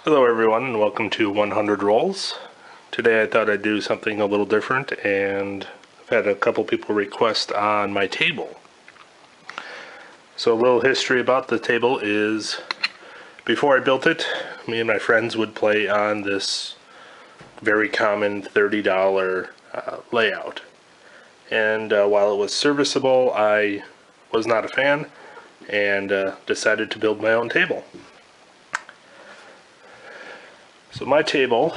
Hello everyone and welcome to 100 Rolls. Today I thought I'd do something a little different, and I've had a couple people request on my table. So a little history about the table is, before I built it, me and my friends would play on this very common $30 layout. And while it was serviceable, I was not a fan and decided to build my own table. So my table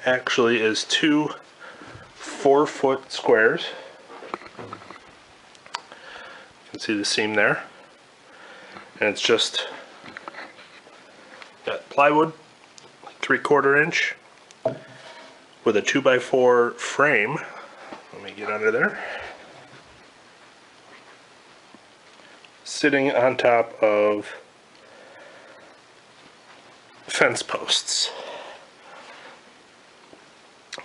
actually is two 4-foot squares. You can see the seam there. And it's just got plywood, 3/4 inch, with a 2x4 frame. Let me get under there. Sitting on top of fence posts.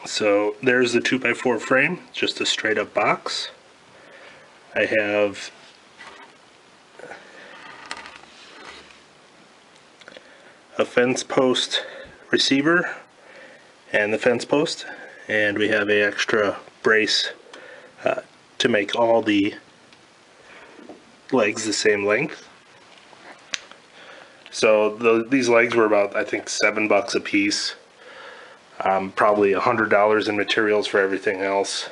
So there's the 2x4 frame, just a straight up box. I have a fence post receiver and the fence post, and we have an extra brace to make all the legs the same length. So these legs were about, I think, $7 a piece. Probably $100 in materials for everything else.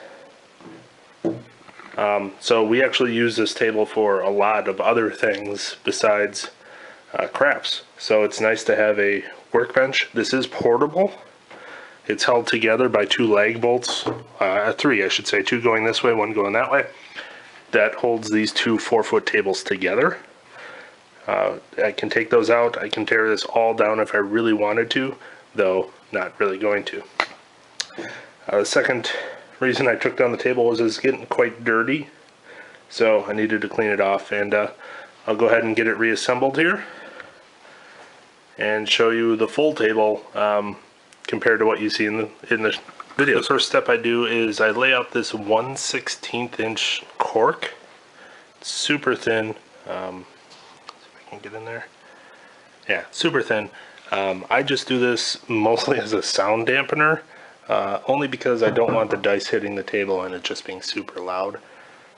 So we actually use this table for a lot of other things besides crafts. So it's nice to have a workbench. This is portable. It's held together by two lag bolts, three I should say, two going this way, one going that way. That holds these two 4-foot tables together. I can take those out. I can tear this all down if I really wanted to, though not really going to. The second reason I took down the table was it's getting quite dirty, so I needed to clean it off, and I'll go ahead and get it reassembled here and show you the full table compared to what you see in the video. The first step I do is I lay out this 1/16 inch cork. It's super thin. Can get in there. Yeah, super thin. I just do this mostly as a sound dampener, only because I don't want the dice hitting the table and it just being super loud.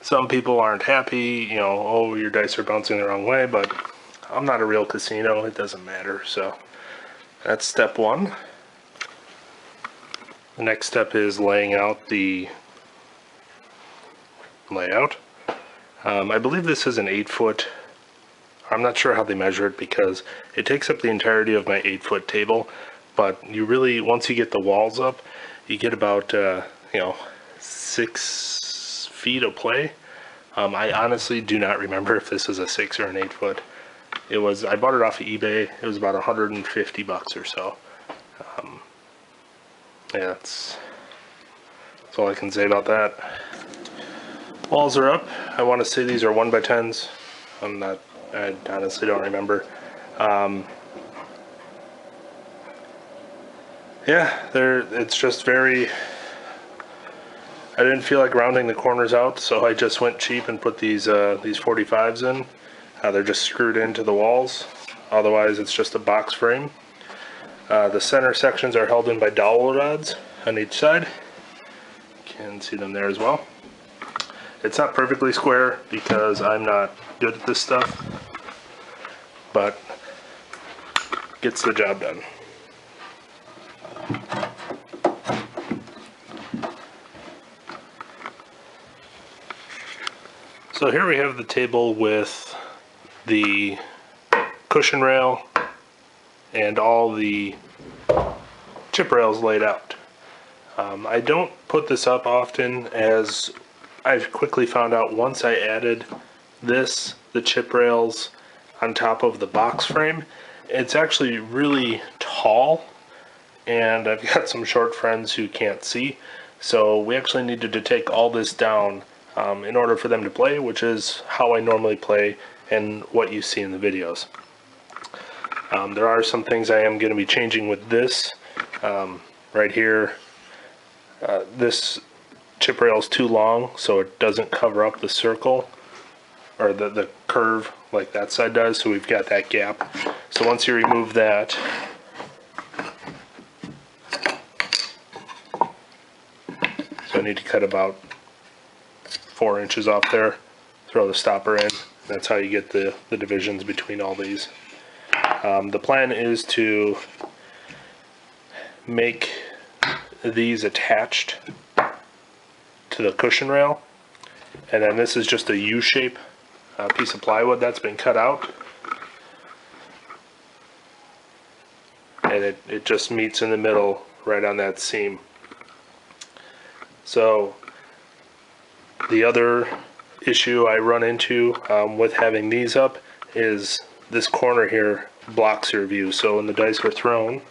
Some people aren't happy, oh, your dice are bouncing the wrong way, but I'm not a real casino, it doesn't matter. So that's step one. The next step is laying out the layout. I believe this is an 8-foot. I'm not sure how they measure it because it takes up the entirety of my 8-foot table, but you really, once you get the walls up, you get about 6 feet of play. I honestly do not remember if this is a 6 or an 8-foot. I bought it off of eBay. It was about $150 or so. Yeah, that's all I can say about that. Walls are up. I want to say these are 1x10s. I honestly don't remember. Yeah, it's just very, I didn't feel like rounding the corners out, so I just went cheap and put these 45s in. They're just screwed into the walls. Otherwise, it's just a box frame. The center sections are held in by dowel rods on each side. You can see them there as well. It's not perfectly square because I'm not good at this stuff, but gets the job done. So here we have the table with the cushion rail and all the chip rails laid out. I don't put this up often, as I've quickly found out once I added the chip rails on top of the box frame, it's actually really tall, and I've got some short friends who can't see, so we actually needed to take all this down in order for them to play, which is how I normally play and what you see in the videos. There are some things I am going to be changing with this. Right here, this chip rail is too long, so it doesn't cover up the circle or the curve like that side does, so we've got that gap. So once you remove that, so I need to cut about 4 inches off there, throw the stopper in. That's how you get the divisions between all these. The plan is to make these attached to the cushion rail, and then this is just a U-shape piece of plywood that's been cut out, and it just meets in the middle right on that seam. So the other issue I run into with having these up is this corner here blocks your view. So when the dice are thrown,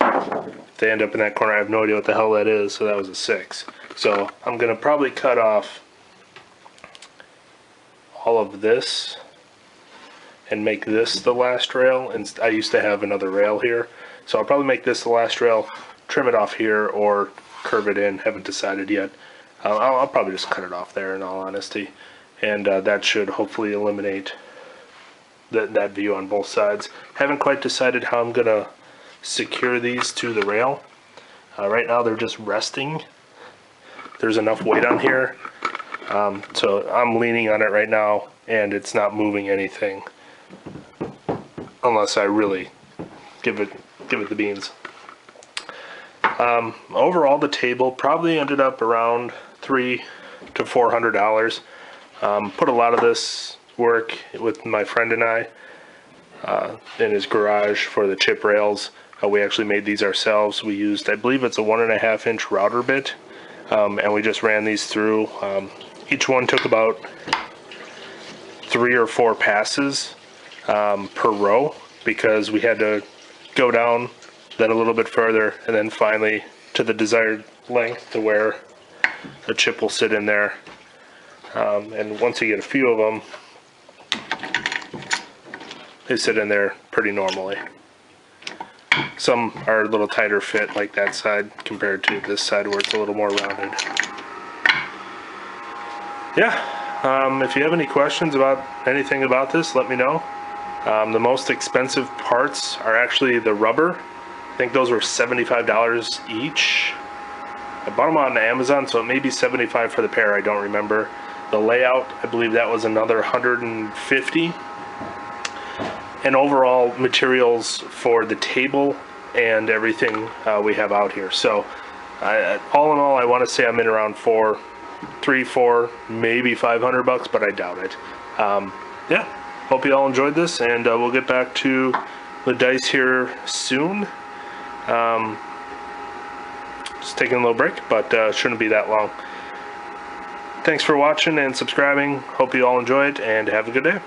if they end up in that corner, I have no idea what the hell that is, so that was a 6. So I'm going to probably cut off all of this and make this the last rail. And I used to have another rail here, so I'll probably make this the last rail, trim it off here, or curve it in. Haven't decided yet. I'll probably just cut it off there, in all honesty, and that should hopefully eliminate that view on both sides. Haven't quite decided how I'm gonna secure these to the rail. Right now they're just resting. There's enough weight on here, so I'm leaning on it right now, and it's not moving anything unless I really give it the beans. Overall, the table probably ended up around $300 to $400. Put a lot of this work with my friend and I in his garage for the chip rails. We actually made these ourselves. We used, I believe it's a 1.5 inch router bit, and we just ran these through. Each one took about 3 or 4 passes per row, because we had to go down, then a little bit further, and then finally to the desired length to where the chip will sit in there. And once you get a few of them, they sit in there pretty normally. Some are a little tighter fit, like that side, compared to this side where it's a little more rounded. Yeah, if you have any questions about anything about this, let me know. The most expensive parts are actually the rubber. I think those were $75 each. I bought them on Amazon, so it may be $75 for the pair, I don't remember. The layout, I believe that was another $150. And overall materials for the table and everything we have out here. So all in all, I want to say I'm in around $300, $400, maybe $500, but I doubt it. Yeah, hope you all enjoyed this, and we'll get back to the dice here soon. Just taking a little break, but shouldn't be that long. Thanks for watching and subscribing. Hope you all enjoyed, and have a good day.